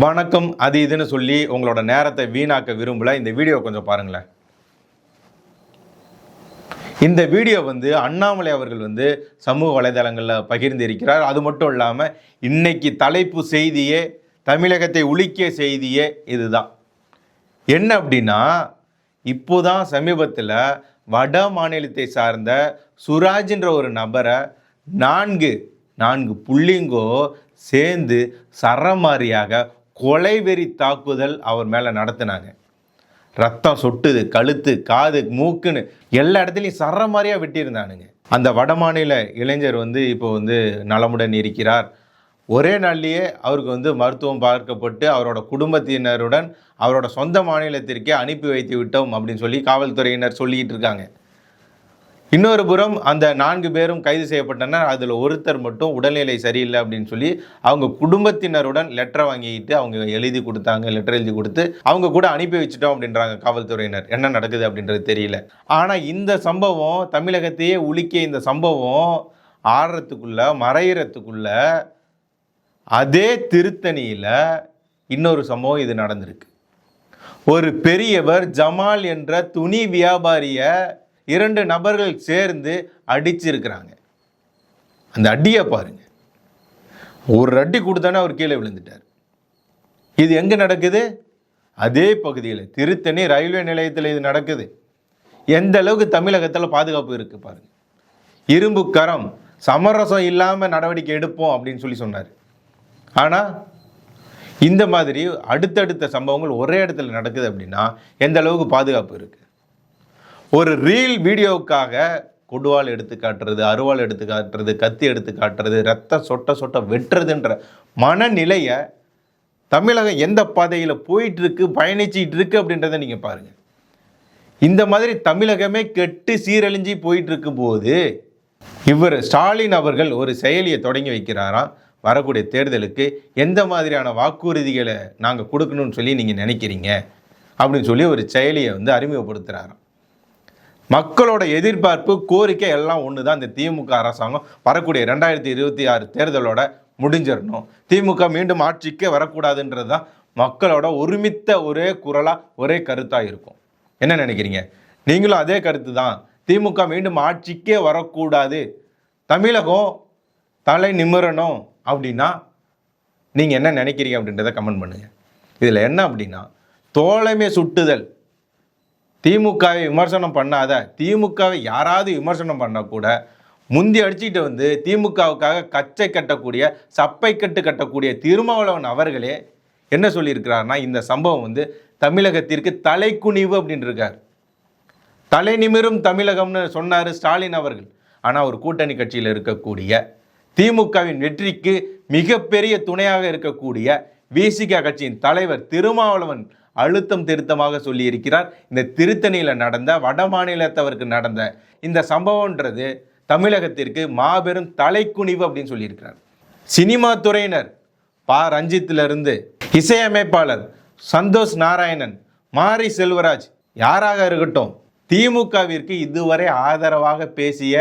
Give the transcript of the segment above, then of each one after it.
வணக்கம். அது இதுன்னு சொல்லி உங்களோட நேரத்தை வீணாக்க விரும்பல. இந்த வீடியோ கொஞ்சம் பாருங்களேன். இந்த வீடியோ அண்ணாமலை அவர்கள் சமூக வலைதளங்களில் பகிர்ந்து இருக்கிறார். அது மட்டும் இல்லாமல் இன்னைக்கு தலைப்பு செய்தியே, தமிழகத்தை உலுக்கிய செய்தியே இதுதான். என்ன அப்படின்னா, இப்போதான் சமீபத்தில் வட மாநிலத்தை சார்ந்த சுராஜ்ன்ற ஒரு நபரை நான்கு புள்ளிங்கோ சேர்ந்து சரமாரியாக கொலைவெறி தாக்குதல் அவர் மேலே நடத்தினாங்க. ரத்தம் சொட்டுது, கழுத்து, காது, மூக்குன்னு எல்லா இடத்துலையும் சரமாரியாக வெட்டியிருந்தானுங்க. அந்த வடமாநில இளைஞர் இப்போ நலமுடன் இருக்கிறார். ஒரே நாள்லேயே அவருக்கு மருத்துவம் பார்க்கப்பட்டு அவரோட குடும்பத்தினருடன் அவரோட சொந்த மாநிலத்திற்கே அனுப்பி வைத்து விட்டோம் அப்படின்னு சொல்லி காவல்துறையினர் சொல்லிக்கிட்டு இருக்காங்க. இன்னொரு புறம் அந்த 4 பேரும் கைது செய்யப்பட்டனர். அதில் ஒருத்தர் மட்டும் உடல்நிலை சரியில்லை அப்படின்னு சொல்லி அவங்க குடும்பத்தினருடன் லெட்டரை வாங்கிக்கிட்டு அவங்க எழுதி கொடுத்தாங்க. லெட்டர் எழுதி கொடுத்து அவங்க கூட அனுப்பி வச்சுட்டோம் அப்படின்றாங்க காவல்துறையினர். என்ன நடக்குது அப்படின்றது தெரியல. ஆனால் இந்த சம்பவம், தமிழகத்தையே உலுக்கிய இந்த சம்பவம் மறையிறதுக்குள்ள அதே திருத்தணியில் இன்னொரு சம்பவம் இது நடந்திருக்கு. ஒரு பெரியவர் ஜமால் என்ற துணி வியாபாரியை 2 நபர்கள் சேர்ந்து அடிச்சிருக்கிறாங்க. அந்த அடியை பாருங்க. ஒரு அடி கொடுத்தானே அவர் கீழே விழுந்துட்டார். இது எங்க நடக்குது? அதே பகுதியில், திருத்தணி ரயில்வே நிலையத்தில் இது நடக்குது. எந்த அளவுக்கு தமிழகத்தில் பாதுகாப்பு இருக்கு பாருங்க. இரும்பு கரம், சமரசம் இல்லாமல் நடவடிக்கை எடுப்போம் அப்படின்னு சொல்லி சொன்னார். ஆனால் இந்த மாதிரி அடுத்தடுத்த சம்பவங்கள் ஒரே இடத்துல நடக்குது அப்படின்னா எந்த அளவுக்கு பாதுகாப்பு இருக்கு? ஒரு ரீல் வீடியோவுக்காக கொடுவாள் எடுத்து காட்டுறது, அருவாள் எடுத்து காட்டுறது, கத்தி எடுத்து காட்டுறது, ரத்த சொட்ட வெட்டுறதுன்ற மனநிலையை தமிழகம் எந்த பாதையில் போயிட்டுருக்கு, பயணிச்சிட்டு இருக்கு அப்படின்றத நீங்கள் பாருங்கள். இந்த மாதிரி தமிழகமே கெட்டு சீரழிஞ்சி போயிட்டு இருக்கும் போது இவர் ஸ்டாலின் அவர்கள் ஒரு செயலியை தொடங்கி வைக்கிறாராம். வரக்கூடிய தேர்தலுக்கு எந்த மாதிரியான வாக்குறுதிகளை நாங்கள் கொடுக்கணும்னு சொல்லி நீங்கள் நினைக்கிறீங்க அப்படின்னு சொல்லி ஒரு செயலியை அறிமுகப்படுத்துகிறாராம். மக்களோட எதிர்பார்ப்பு, கோரிக்கை எல்லாம் ஒன்று தான். இந்த திமுக அரசாங்கம் வரக்கூடிய 2026 தேர்தலோட முடிஞ்சிடணும், திமுக மீண்டும் ஆட்சிக்கே வரக்கூடாதுன்றது தான் மக்களோட ஒருமித்த ஒரே குரலாக, ஒரே கருத்தாக இருக்கும். என்ன நினைக்கிறீங்க? நீங்களும் அதே கருத்து தான். திமுக மீண்டும் ஆட்சிக்கே வரக்கூடாது, தமிழகம் தலை நிமிரணும் அப்படின்னா நீங்கள் என்ன நினைக்கிறீங்க அப்படின்றத கமெண்ட் பண்ணுங்கள். இதில் என்ன அப்படின்னா, தோழமை சுட்டுதல், திமுகவை விமர்சனம் பண்ணாத, திமுகவை யாராவது விமர்சனம் பண்ணால் கூட முந்தி அடிச்சுக்கிட்டு திமுகவுக்காக கச்சை கட்டக்கூடிய, சப்பை கட்டக்கூடிய திருமாவளவன் அவர்களே என்ன சொல்லியிருக்கிறார்னா, இந்த சம்பவம் தமிழகத்திற்கு தலைக்குனிவு அப்படின்னு இருக்கார். தலை நிமிரும் தமிழகம்னு சொன்னார் ஸ்டாலின் அவர்கள். ஆனால் ஒரு கூட்டணி கட்சியில் இருக்கக்கூடிய, திமுகவின் வெற்றிக்கு மிகப்பெரிய துணையாக இருக்கக்கூடிய விசிக கட்சியின் தலைவர் திருமாவளவன் அழுத்தம் திருத்தமாக சொல்லியிருக்கிறார். இந்த திருத்தணியில் நடந்த, வட மாநிலத்தவருக்கு நடந்த இந்த சம்பவம்ன்றது தமிழகத்திற்கு மாபெரும் தலைக்குனிவு அப்படின்னு சொல்லியிருக்கிறார். சினிமா துறையினர் ரஞ்சித்திலிருந்து இசையமைப்பாளர் சந்தோஷ் நாராயணன், மாரி செல்வராஜ், யாராக இருக்கட்டும், திமுகவிற்கு இதுவரை ஆதரவாக பேசிய,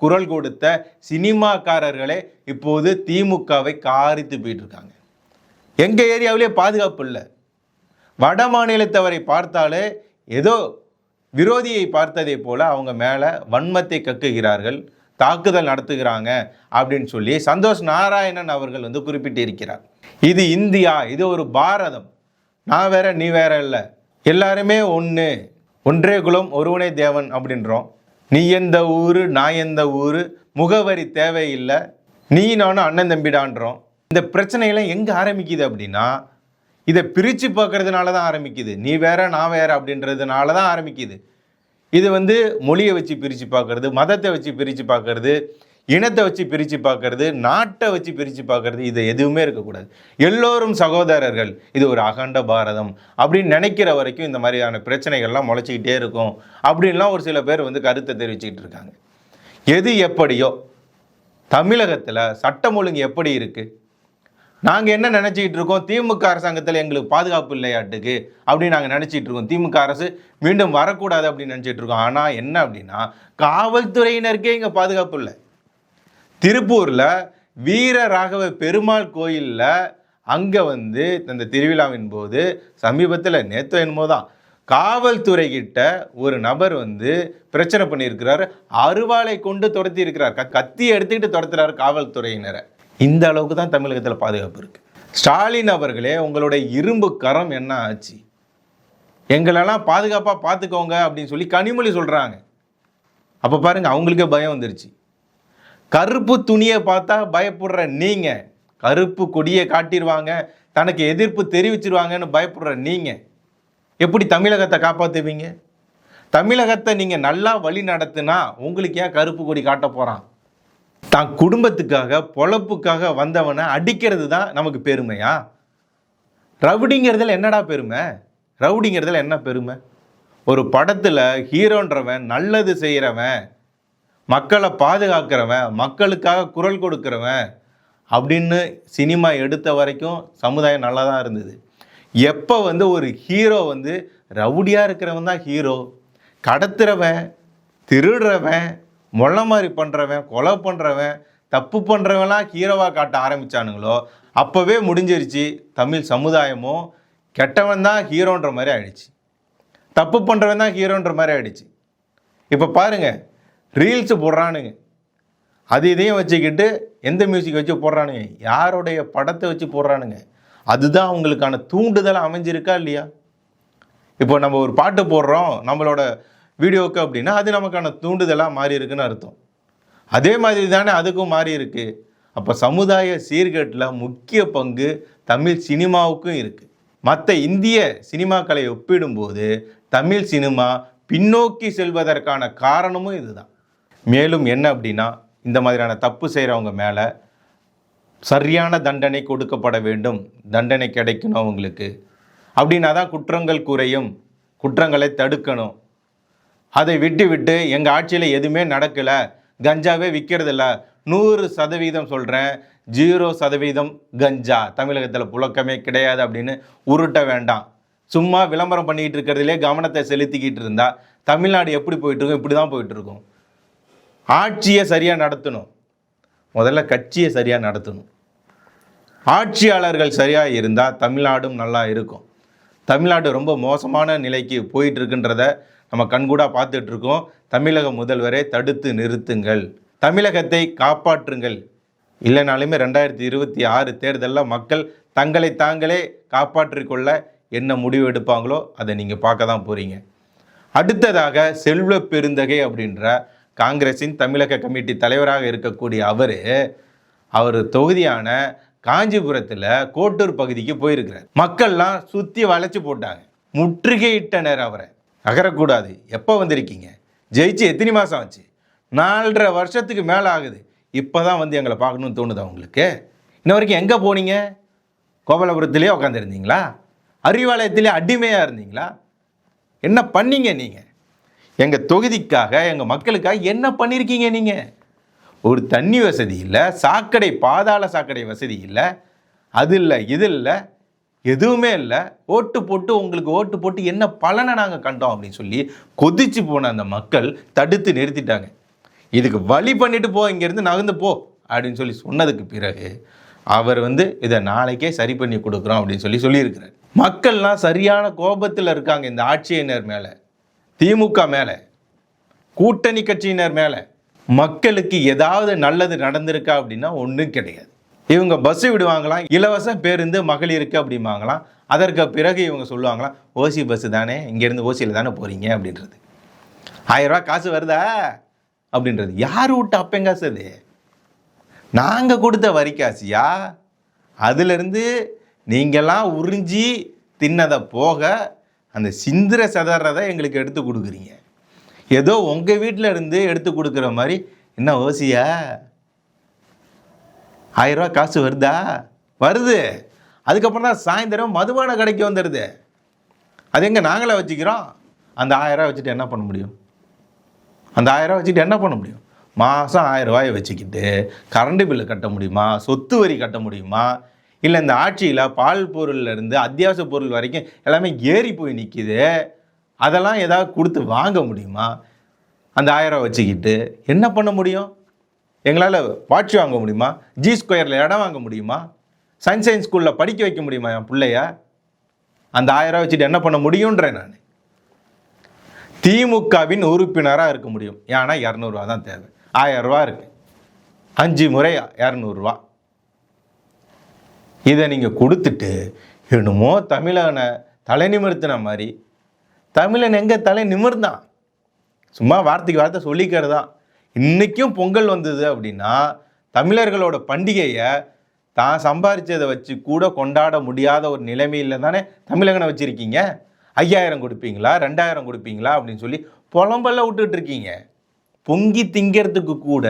குரல் கொடுத்த சினிமாக்காரர்களே இப்போது திமுகவை காரித்து போயிட்டு இருக்காங்க. எங்கள் ஏரியாவிலே பாதுகாப்பு இல்லை. வட மாநிலத்தவரை பார்த்தாலே ஏதோ விரோதியை பார்த்ததை போல அவங்க மேலே வன்மத்தை கக்குகிறார்கள், தாக்குதல் நடத்துகிறாங்க அப்படின்னு சொல்லி சந்தோஷ் நாராயணன் அவர்கள் குறிப்பிட்டு இருக்கிறார். இது இந்தியா, இது ஒரு பாரதம், நான் வேற நீ வேற இல்லை, எல்லாருமே ஒன்று, ஒன்றே குலம் ஒருவனே தேவன் அப்படின்றோம். நீ எந்த ஊர், நான் எந்த ஊர், முகவரி தேவையில்லை, நீ நானும் அண்ணன் தம்பிடான்றோம். இந்த பிரச்சனையெல்லாம் எங்கே ஆரம்பிக்குது அப்படின்னா, இதை பிரித்து பார்க்கறதுனால தான் ஆரம்பிக்குது. நீ வேற நான் வேற அப்படின்றதுனால தான் ஆரம்பிக்குது. இது மொழியை வச்சு பிரித்து பார்க்கறது, மதத்தை வச்சு பிரித்து பார்க்கறது, இனத்தை வச்சு பிரித்து பார்க்கறது, நாட்டை வச்சு பிரித்து பார்க்கறது, இது எதுவுமே இருக்கக்கூடாது. எல்லோரும் சகோதரர்கள், இது ஒரு அகண்ட பாரதம் அப்படின்னு நினைக்கிற வரைக்கும் இந்த மாதிரியான பிரச்சனைகள்லாம் முளைச்சிக்கிட்டே இருக்கும் அப்படின்லாம் ஒரு சில பேர் கருத்தை தெரிவிச்சுக்கிட்டு இருக்காங்க. எது எப்படியோ தமிழகத்தில் சட்டம் ஒழுங்கு எப்படி இருக்குது? நாங்கள் என்ன நினச்சிக்கிட்டு இருக்கோம்? திமுக அரசாங்கத்தில் எங்களுக்கு பாதுகாப்பு இல்லையாட்டுக்கு அப்படின்னு நாங்கள் நினச்சிட்டு இருக்கோம். திமுக அரசு மீண்டும் வரக்கூடாது அப்படின்னு நினச்சிட்டு இருக்கோம். ஆனால் என்ன அப்படின்னா, காவல்துறையினருக்கே இங்கே பாதுகாப்பு இல்லை. திருப்பூரில் வீர ராகவ பெருமாள் கோயிலில் அங்கே வந்து இந்த திருவிழாவின் போது சமீபத்தில் நேற்று என்னமோ தான் காவல்துறை கிட்ட ஒரு நபர் வந்து பிரச்சனை பண்ணியிருக்கிறார். அருவாளை கொண்டு துரத்தி இருக்கிறார். கத்தியை எடுத்துக்கிட்டு துரத்துறாரு காவல்துறையினரை. இந்த அளவுக்கு தான் தமிழகத்தில் பாதுகாப்பு இருக்கு. ஸ்டாலின் அவர்களே, உங்களுடைய இரும்பு கரம் என்ன ஆச்சு? எங்களெல்லாம் பாதுகாப்பாக பார்த்துக்கோங்க அப்படின்னு சொல்லி கனிமொழி சொல்கிறாங்க. அப்போ பாருங்க, அவங்களுக்கே பயம் வந்துருச்சு. கருப்பு துணியை பார்த்தா பயப்படுற நீங்கள், கருப்பு கொடியை காட்டிடுவாங்க, தனக்கு எதிர்ப்பு தெரிவிச்சிருவாங்கன்னு பயப்படுற நீங்கள் எப்படி தமிழகத்தை காப்பாற்றுவீங்க? தமிழகத்தை நீங்கள் நல்லா வழி நடத்துனா உங்களுக்கு ஏன் கருப்பு கொடி காட்ட போகிறான்? தான் குடும்பத்துக்காக பொழப்புக்காக வந்தவனை அடிக்கிறது தான் நமக்கு பெருமையா? ரவுடிங்கிறதுல என்னடா பெருமை? ரவுடிங்கிறதுல என்ன பெருமை? ஒரு படத்தில் ஹீரோன்றவன் நல்லது செய்கிறவன், மக்களை பாதுகாக்கிறவன், மக்களுக்காக குரல் கொடுக்கிறவன் அப்படின்னு சினிமா எடுத்த வரைக்கும் சமுதாயம் நல்லா தான் இருந்தது. எப்போ வந்து ஒரு ஹீரோ வந்து ரவுடியாக இருக்கிறவன் தான் ஹீரோ, கடத்துறவன், திருடுறவன், மொள்ள மாதிரி பண்ணுறவன், கொலை பண்ணுறவன், தப்பு பண்ணுறவன்லாம் ஹீரோவாக காட்ட ஆரம்பித்தானுங்களோ அப்போவே முடிஞ்சிருச்சு. தமிழ் சமுதாயமும் கெட்டவன் தான் ஹீரோன்ற மாதிரி ஆயிடுச்சு, தப்பு பண்ணுறவன் தான் ஹீரோன்ற மாதிரி ஆயிடுச்சு. இப்போ பாருங்கள், ரீல்ஸு போடுறானுங்க, அது இதையும் வச்சுக்கிட்டு எந்த மியூசிக் வச்சு போடுறானுங்க, யாருடைய படத்தை வச்சு போடுறானுங்க. அதுதான் அவங்களுக்கான தூண்டுதலாக அமைஞ்சிருக்கா இல்லையா? இப்போ நம்ம ஒரு பாட்டு போடுறோம் நம்மளோட வீடியோவுக்கு அப்படின்னா அது நமக்கான தூண்டுதலாக மாறி இருக்குன்னு அர்த்தம். அதே மாதிரி தானே அதுக்கும் மாறி இருக்கு. அப்போ சமுதாய சீர்கேட்டில் முக்கிய பங்கு தமிழ் சினிமாவுக்கும் இருக்குது. மற்ற இந்திய சினிமாக்களை ஒப்பிடும்போது தமிழ் சினிமா பின்னோக்கி செல்வதற்கான காரணமும் இதுதான். மேலும் என்ன அப்படின்னா, இந்த மாதிரியான தப்பு செய்கிறவங்க மேலே சரியான தண்டனை கொடுக்கப்பட வேண்டும், தண்டனை கிடைக்கணும் அவங்களுக்கு. அப்படின்னா தான் குற்றங்கள் குறையும், குற்றங்களை தடுக்கணும். அதை விட்டு எங்கள் ஆட்சியில் எதுவுமே நடக்கலை, கஞ்சாவே விற்கிறதில்ல, 100% சொல்கிறேன், 0% கஞ்சா தமிழகத்தில் புழக்கமே கிடையாது அப்படின்னு உருட்ட வேண்டாம். சும்மா விளம்பரம் பண்ணிக்கிட்டு இருக்கிறதுலே கவனத்தை செலுத்திக்கிட்டு இருந்தால் தமிழ்நாடு எப்படி போயிட்டுருக்கும்? இப்படி தான் போயிட்டுருக்கும். ஆட்சியை சரியாக நடத்தணும், முதல்ல கட்சியை சரியாக நடத்தணும். ஆட்சியாளர்கள் சரியாக இருந்தால் தமிழ்நாடும் நல்லா இருக்கும். தமிழ்நாடு ரொம்ப மோசமான நிலைக்கு போயிட்டுருக்குன்றத நம்ம கண்கூடாக பார்த்துட்ருக்கோம். தமிழக முதல்வரை தடுத்து நிறுத்துங்கள், தமிழகத்தை காப்பாற்றுங்கள். இல்லைனாலுமே 2026 தேர்தலில் மக்கள் தங்களை தாங்களே காப்பாற்றிக்கொள்ள என்ன முடிவு எடுப்பாங்களோ அதை நீங்கள் பார்க்க தான் போகிறீங்க. அடுத்ததாக செல்வ பெருந்தகை அப்படின்ற காங்கிரஸின் தமிழக கமிட்டி தலைவராக இருக்கக்கூடிய அவர் தொகுதியான காஞ்சிபுரத்தில் கோட்டூர் பகுதிக்கு போயிருக்கிறார். மக்கள்லாம் சுற்றி வளைச்சி போட்டாங்க, முற்றுகையிட்டனர். அவரை நகரக்கூடாது, எப்போ வந்திருக்கீங்க, ஜெயிச்சு எத்தனை மாதம் ஆச்சு, 4.5 வருஷத்துக்கு மேலே ஆகுது, இப்போ தான் வந்து எங்களை பார்க்கணும்னு தோணுதா உங்களுக்கு? இன்ன வரைக்கும் எங்கே போனீங்க? கோபாலபுரத்திலே உட்காந்துருந்தீங்களா? அறிவாலயத்திலே அடிமையாக இருந்தீங்களா? என்ன பண்ணீங்க நீங்கள்? எங்கள் தொகுதிக்காக, எங்கள் மக்களுக்காக என்ன பண்ணியிருக்கீங்க நீங்கள்? ஒரு தண்ணி வசதி இல்லை, சாக்கடை, பாதாள சாக்கடை வசதி இல்லை, அது இல்லை, இது இல்லை, எதுவுமே இல்லை. உங்களுக்கு ஓட்டு போட்டு என்ன பலனை நாங்கள் கண்டோம் அப்படின்னு சொல்லி கொதிச்சு போன அந்த மக்கள் தடுத்து நிறுத்திட்டாங்க. இதுக்கு வழி பண்ணிட்டு போ, இங்கேருந்து நகர்ந்து போ அப்படின்னு சொல்லி சொன்னதுக்கு பிறகு அவர் வந்து இதை நாளைக்கே சரி பண்ணி கொடுக்குறோம் அப்படின்னு சொல்லியிருக்கிறார். மக்கள்லாம் சரியான கோபத்தில் இருக்காங்க இந்த ஆட்சியினர் மேலே, திமுக மேலே, கூட்டணி கட்சியினர் மேலே. மக்களுக்கு ஏதாவது நல்லது நடந்திருக்கா அப்படின்னா ஒன்றும் கிடையாது. இவங்க பஸ்ஸு விடுவாங்களாம், இலவச பேருந்து மகளிருக்கு அப்படிம்பாங்களாம். அதற்கு பிறகு இவங்க சொல்லுவாங்களாம், ஓசி பஸ்ஸு தானே, இங்கேருந்து ஓசியில் தானே போகிறீங்க அப்படின்றது. 1000 ரூபா காசு வருதா அப்படின்றது. யார் விட்டு அப்பங்க காசு? அது நாங்கள் கொடுத்த வரி காசியா? அதுலேருந்து நீங்கள்லாம் உறிஞ்சி தின்னதை போக அந்த சிந்திர சதறதை எங்களுக்கு எடுத்து கொடுக்குறீங்க. ஏதோ உங்கள் வீட்டில் இருந்து எடுத்து கொடுக்குற மாதிரி. என்ன ஓசியா? 1000 ரூபா காசு வருதா? வருது. அதுக்கப்புறம் தான் சாயந்தரம் மதுபான கடைக்கு வந்துடுது. அது எங்கே நாங்களே வச்சுக்கிறோம். அந்த 1000 ரூபா வச்சுட்டு என்ன பண்ண முடியும்? அந்த 1000 ரூபா வச்சுட்டு என்ன பண்ண முடியும்? மாதம் 1000 ரூபாயை வச்சுக்கிட்டு கரண்ட் பில்லு கட்ட முடியுமா? சொத்து வரி கட்ட முடியுமா? இல்லை இந்த ஆட்சியில் பால் பொருள்லேருந்து அத்தியாவசிய பொருள் வரைக்கும் எல்லாமே ஏறி போய் நிற்கிது, அதெல்லாம் ஏதாவது கொடுத்து வாங்க முடியுமா? அந்த 1000 ரூபா வச்சுக்கிட்டு என்ன பண்ண முடியும்? எங்களால் வாட்சி வாங்க முடியுமா? G2 இடம் வாங்க முடியுமா? சன்ஷைன் ஸ்கூலில் படிக்க வைக்க முடியுமா என் பிள்ளைய? அந்த 1000 ரூபா வச்சுட்டு என்ன பண்ண முடியுன்றேன் நான். திமுகவின் உறுப்பினராக இருக்க முடியும். ஏன்னா 200 ரூபா தான் தேவை. 1000 ரூபா இருக்கு, 5 முறை 200 ரூபா. இதை நீங்கள் கொடுத்துட்டு என்னமோ தமிழனை தலை நிமிர்த்தின மாதிரி, தமிழன் எங்கே தலை நிமிர்ந்தான்? சும்மா வார்த்தைக்கு வார்த்தை சொல்லிக்கிறது தான். இன்றைக்கும் பொங்கல் வந்தது அப்படின்னா தமிழர்களோட பண்டிகையை தான் சம்பாதிச்சதை வச்சு கூட கொண்டாட முடியாத ஒரு நிலைமையில் தானே தமிழகனை வச்சுருக்கீங்க. 5000 கொடுப்பீங்களா, 2000 கொடுப்பீங்களா அப்படின்னு சொல்லி புலம்பல்ல விட்டுட்டு இருக்கீங்க. பொங்கி திங்கிறதுக்கு கூட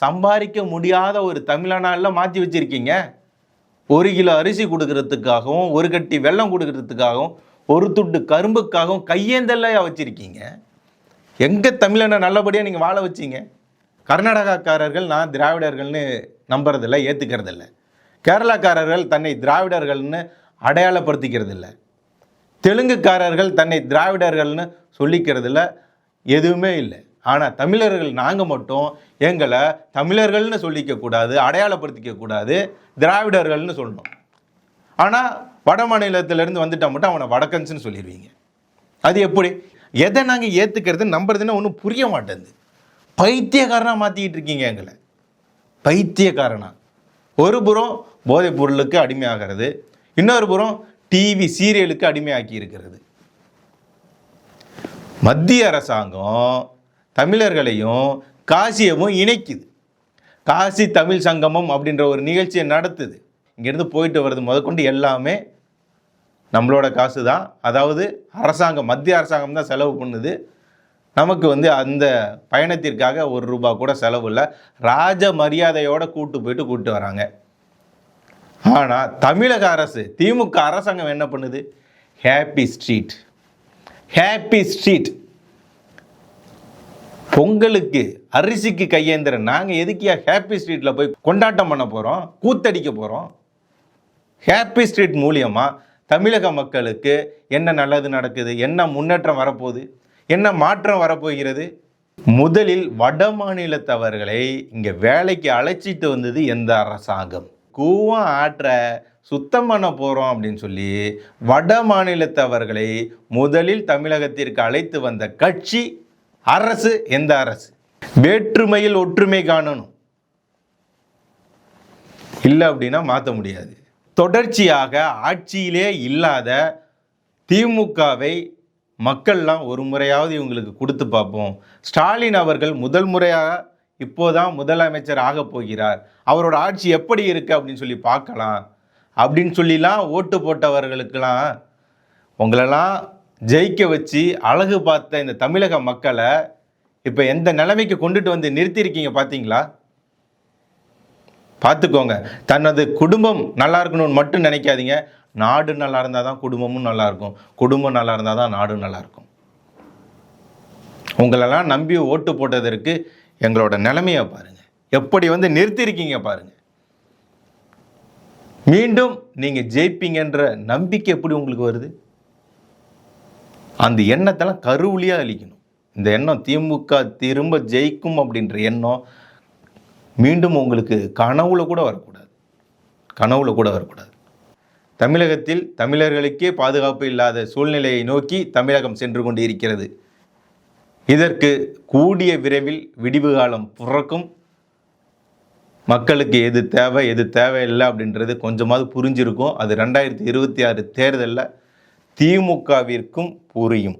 சம்பாதிக்க முடியாத ஒரு தமிழனால மாற்றி வச்சுருக்கீங்க. 1 கிலோ அரிசி கொடுக்கறதுக்காகவும், 1 கட்டி வெல்லம் கொடுக்கறதுக்காகவும், 1 துண்டு கரும்புக்காகவும் கையேந்தல்லையா வச்சுருக்கீங்க. எங்கே தமிழனை நல்லபடியாக நீங்கள் வாழ வச்சிங்க? கர்நாடகாக்காரர்கள் நான் திராவிடர்கள்னு நம்புறதில்லை, ஏற்றுக்கிறதில்ல. கேரளாக்காரர்கள் தன்னை திராவிடர்கள்னு அடையாளப்படுத்திக்கிறதில்ல. தெலுங்குக்காரர்கள் தன்னை திராவிடர்கள்னு சொல்லிக்கிறதில்ல, எதுவுமே இல்லை. ஆனால் தமிழர்கள் நாங்கள் மட்டும் எங்களை தமிழர்கள்னு சொல்லிக்கக்கூடாது, அடையாளப்படுத்திக்கக்கூடாது, திராவிடர்கள்னு சொல்லணும். ஆனால் வட மாநிலத்திலேருந்து வந்துட்டால் மட்டும் அவனை வடக்கன்ஸ்னு சொல்லிடுவீங்க. அது எப்படி? எதை நாங்கள் ஏற்றுக்கிறது நம்புறதுன்னு ஒன்றும் புரிய மாட்டேங்குது. பைத்தியக்காரனாக மாற்றிக்கிட்டு இருக்கீங்க எங்களை, பைத்தியக்காரனா. ஒரு புறம் போதைப் பொருளுக்கு அடிமையாகிறது, இன்னொரு புறம் டிவி சீரியலுக்கு அடிமையாக்கி இருக்கிறது. மத்திய அரசாங்கம் தமிழர்களையும் காசியவும் இணைக்குது. காசி தமிழ் சங்கமம் அப்படின்ற ஒரு நிகழ்ச்சியை நடத்துது. இங்கேருந்து போயிட்டு வர்றது முதற்கொண்டு எல்லாமே நம்மளோட காசு தான். அதாவது அரசாங்கம், மத்திய அரசாங்கம் தான் செலவு பண்ணுது. நமக்கு அந்த பயணத்திற்காக 1 ரூபா கூட செலவு இல்லை. ராஜ மரியாதையோடு கூட்டு வராங்க. ஆனால் தமிழக அரசு, திமுக அரசாங்கம் என்ன பண்ணுது? Happy street, happy street. பொங்கலுக்கு அரிசிக்கு கையேந்திர நாங்கள் எதுக்கியா ஹாப்பி ஸ்ட்ரீட்டில் போய் கொண்டாட்டம் பண்ண போகிறோம், கூத்தடிக்க போகிறோம்? ஹாப்பி ஸ்ட்ரீட் மூலியமாக தமிழக மக்களுக்கு என்ன நல்லது நடக்குது, என்ன முன்னேற்றம் வரப்போகுது, என்ன மாற்றம் வரப்போகிறது? முதலில் வட மாநிலத்தவர்களை இங்கே வேலைக்கு அழைச்சிட்டு வந்தது எந்த அரசாங்கம்? கூவம் ஆற்ற சுத்தம் பண்ண போகிறோம் அப்படின்னு சொல்லி வட மாநிலத்தவர்களை முதலில் தமிழகத்திற்கு அழைத்து வந்த கட்சி, அரசு எந்த அரசு? வேற்றுமையில் ஒற்றுமை காணணும், இல்லை அப்படின்னா மாற்ற முடியாது. தொடர்ச்சியாக ஆட்சியிலே இல்லாத திமுகவை மக்கள்லாம் ஒரு முறையாவது இவங்களுக்கு கொடுத்து பார்ப்போம். ஸ்டாலின் அவர்கள் முதல் முறையாக இப்போதான் முதலமைச்சர் ஆக போகிறார், அவரோட ஆட்சி எப்படி இருக்குது அப்படின்னு சொல்லி பார்க்கலாம் அப்படின்னு சொல்லிலாம் ஓட்டு போட்டவர்களுக்கெல்லாம் உங்களெல்லாம் ஜெயிக்க வச்சு அழகு பார்த்த இந்த தமிழக மக்களை இப்போ எந்த நிலைமைக்கு கொண்டுட்டு வந்து நிறுத்தியிருக்கீங்க பார்த்தீங்களா? பார்த்துக்கோங்க. தனது குடும்பம் நல்லா இருக்கணும்னு மட்டும் நினைக்காதீங்க. நாடு நல்லா இருந்தால் தான் குடும்பமும் நல்லா இருக்கும், குடும்பம் நல்லா இருந்தால் தான் நாடும் நல்லா இருக்கும். உங்களெல்லாம் நம்பி ஓட்டு போட்டதற்கு எங்களோட நிலைமையை பாருங்கள், எப்படி நிறுத்தியிருக்கீங்க பாருங்கள். மீண்டும் நீங்கள் ஜெயிப்பீங்கன்ற நம்பிக்கை எப்படி உங்களுக்கு வருது? அந்த எண்ணத்தெல்லாம் கருவுலியாக அழிக்கணும். இந்த எண்ணம் திமுக திரும்ப ஜெயிக்கும் அப்படின்ற எண்ணம் மீண்டும் உங்களுக்கு கனவுல கூட வரக்கூடாது, கனவுல கூட வரக்கூடாது. தமிழகத்தில் தமிழர்களுக்கே பாதுகாப்பு இல்லாத சூழ்நிலையை நோக்கி தமிழகம் சென்று கொண்டு இருக்கிறது. இதற்கு கூடிய விரைவில் விடிவு காலம் பிறக்கும். மக்களுக்கு எது தேவை எது தேவையில்லை அப்படின்றது கொஞ்சமாவது புரிஞ்சிருக்கும். அது 2026 தேர்தலில் திமுகவிற்கும் புரியும்.